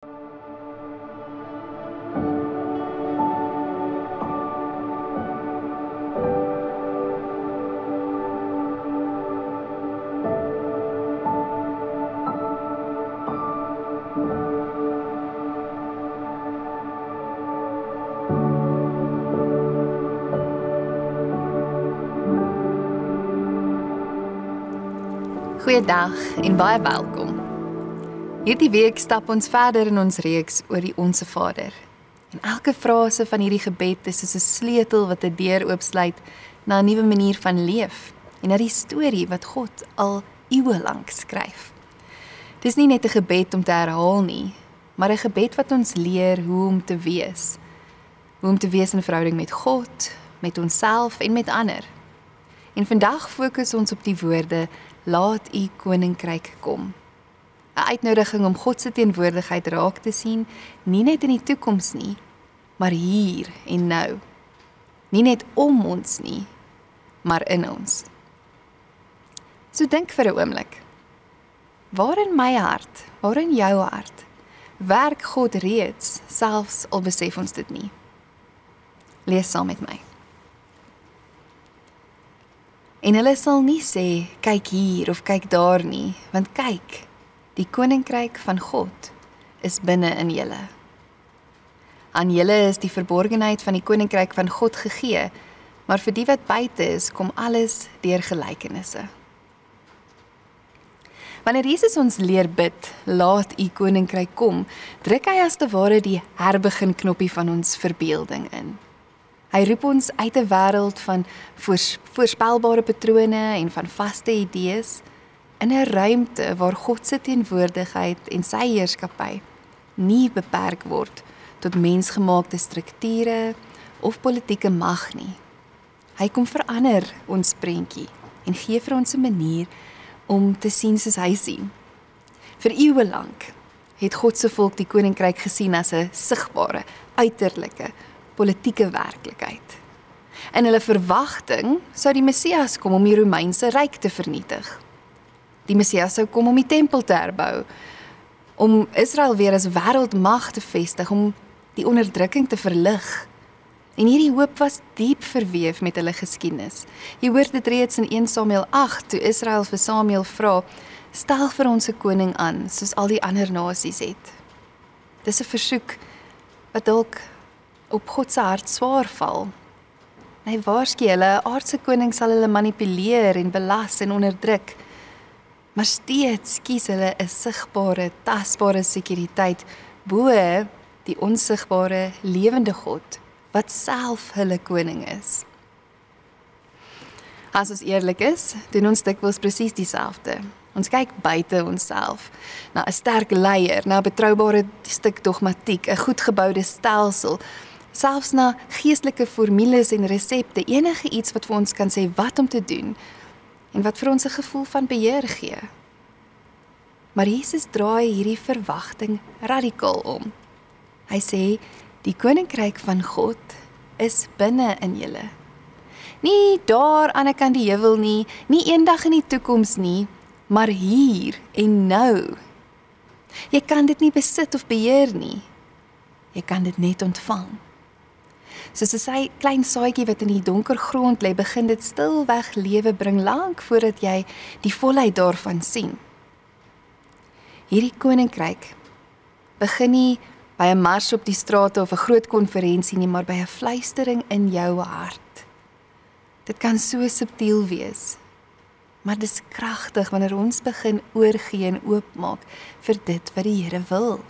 Goeiedag en baie welkom. Hierdie week stap ons verder in ons reeks oor die Onse Vader. En elke frase van hierdie gebed is soos 'n sleutel wat 'n deur oopsluit na 'n nuwe manier van leef en na die storie wat God al eeue lank skryf. Dis nie net 'n gebed om te herhaal nie, maar 'n gebed wat ons leer hoe om te wees. Hoe om te wees in verhouding met God, met onsself en met ander. En vandag fokus ons op die woorde: laat u koninkryk kom. 'n Uitnodiging om God se teenwoordigheid raak te sien, nie net in die toekoms nie, maar hier en nou. Nie net om ons nie, maar in ons. So dink vir 'n oomblik. Waar in my hart, waar in jou hart, werk God reeds, selfs al besef ons dit nie? Lees saam met my. En hulle sal nie sê, kyk hier of kyk daar nie, want kyk, die koninkryk van God is binne in julle. Aan julle is die verborgenheid van die koninkryk van God gegee, maar vir die wat buite is, kom alles deur gelykenisse. Wanneer Jesus ons leer bid, laat u koninkryk kom, druk hy as te ware die herbegin knoppie van ons verbeelding in. Hy roep ons uit 'n wêreld van voorspelbare patrone en van vaste idees in 'n ruimte waar God se teenwoordigheid en sy heerskappy nie beperk word tot mensgemaakte strukture of politieke mag nie. Hy kom verander ons prentjie en gee vir ons 'n manier om te sien soos hy sien. Vir eeue lank het God se volk die koninkryk gesien as 'n sigbare, uiterlike politieke werklikheid. In hulle verwagting sou die Messias kom om die Romeinse ryk te vernietig. Die Messias sou kom om die tempel te herbou, om Israel weer as wêreldmag te vestig, om die onderdrukking te verlig. En hierdie hoop was diep verweef met hulle geskiedenis. Jy hoor dit reeds in 1 Samuel 8, toe Israel vir Samuel vra, stel vir ons 'n koning aan, soos al die ander nasies het. Dis 'n versoek wat dalk op God se hart swaar val. Hy waarsku hulle, 'n aardse koning sal hulle manipuleer en belas en onderdruk, maar steeds kies hulle 'n sigbare, tasbare sekuriteit bo die onsigbare, lewende God, wat self hulle koning is. As ons eerlik is, doen ons dikwels presies dieselfde. Ons kyk buite onsself, na 'n sterk leier, na 'n betroubare stuk dogmatiek, 'n goed geboude stelsel, selfs na geestelike formules en resepte, enige iets wat vir ons kan sê wat om te doen, en wat vir ons 'n gevoel van beheer gee. Maar Jesus draai hierdie verwagting radikaal om. Hy sê, die koninkryk van God is binne in julle. Nie daar aan die kant die heuwel nie, nie eendag in die toekoms nie, maar hier en nou. Jy kan dit nie besit of beheer nie. Jy kan dit net ontvang. Soos 'n klein saadjie wat in die donker grond lê, begin dit stilweg lewe bring lank voordat jy die volheid daarvan sien. Hierdie koninkryk begin nie by 'n mars op die strate of 'n groot konferensie nie, maar by 'n fluistering in jou hart. Dit kan so subtiel wees, maar dis kragtig wanneer ons begin oorgee en oopmaak vir dit wat die Here wil.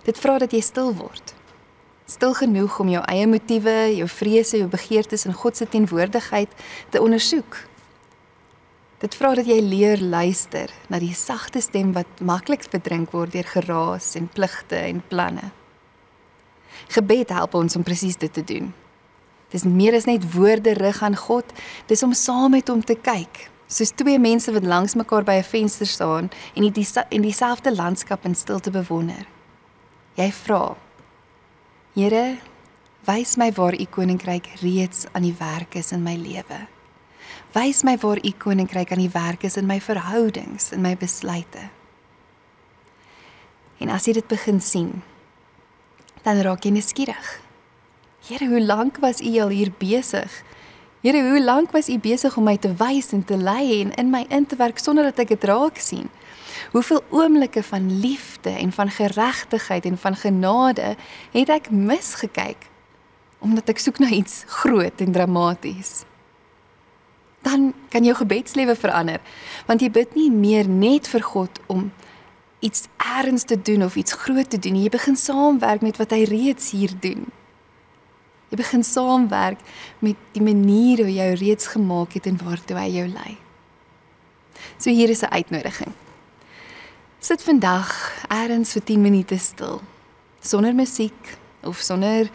Dit vra dat jy stil word. Stil genoeg om jou eie motiewe, jou vrese, jou begeertes in God se teenwoordigheid te ondersoek. Dit vra dat jy leer luister na die sagte stem wat maklik bedrink word deur geraas en pligte en planne. Gebed help ons om presies dit te doen. Dis meer as net woorde rig aan God, dis om saam met hom te kyk, soos twee mense wat langs mekaar by 'n venster staan en dieselfde landskap in stilte bewonder. Jy vra, Here, wys my waar u koninkryk reeds aan die werk is in my lewe. Wys my waar u koninkryk aan die werk is in my verhoudings, in my besluite. En as jy dit begin sien, dan raak jy nuuskierig. Here, hoe lank was U al hier besig? Here, hoe lank was U besig om my te wys en te lei en in my in te werk sonder dat ek dit raak sien? Hoeveel oomblikke van liefde en van geregtigheid en van genade het ek misgekyk, omdat ek soek na iets groot en dramaties. Dan kan jou gebedslewe verander, want jy bid nie meer net vir God om iets erns te doen of iets groot te doen. Jy begin saamwerk met wat hy reeds hier doen. Jy begin saamwerk met die manier hoe jy reeds gemaak het en waartoe hy jou lei. So hier is 'n uitnodiging. Sit vandag ergens vir 10 minute stil, sonder musiek of sonder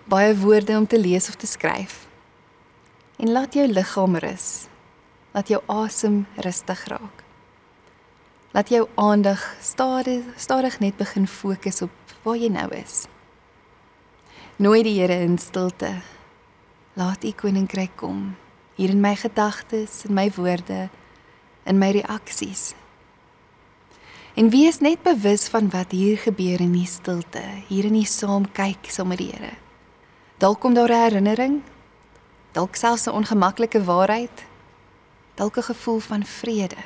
baie woorde om te lees of te skryf. En laat jou liggaam rus. Laat jou asem rustig raak. Laat jou aandag stadig net begin fokus op waar jy nou is. Nooi die Here in stilte. Laat U koninkryk kom, hier in my gedagtes, in my woorde, in my reaksies. En wees net bewus van wat hier gebeur in die stilte, hier in die saam kyk saam met die Here. Dalk kom daar 'n herinnering, dalk selfs 'n ongemaklike waarheid, dalk 'n gevoel van vrede.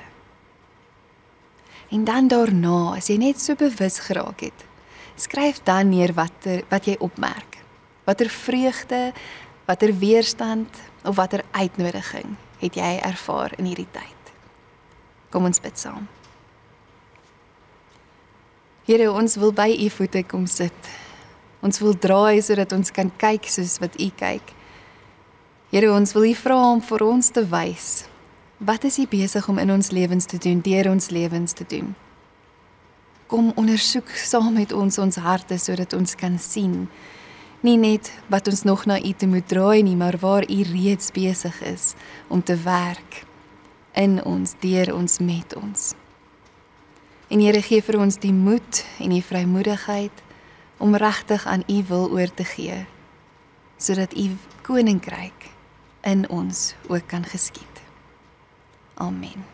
En dan daarna, as jy net so bewus geraak het, skryf dan neer wat jy opmerk. Watter vreugde, watter weerstand of watter uitnodiging het jy ervaar in hierdie tyd. Kom ons bid saam. Here, ons wil by U voete kom sit. Ons wil draai sodat ons kan kyk soos wat U kyk. Here, ons wil U vra om vir ons te wys. Wat is U besig om in ons lewens te doen, deur ons lewens te doen? Kom ondersoek saam met ons harte sodat ons kan sien. Nie net wat ons nog na U toe moet draai nie, maar waar U reeds besig is om te werk in ons, deur ons, met ons. En Here, gee vir ons die moed en die vrymoedigheid om regtig aan U wil oor te gee, sodat U koninkryk in ons ook kan geskied. Amen.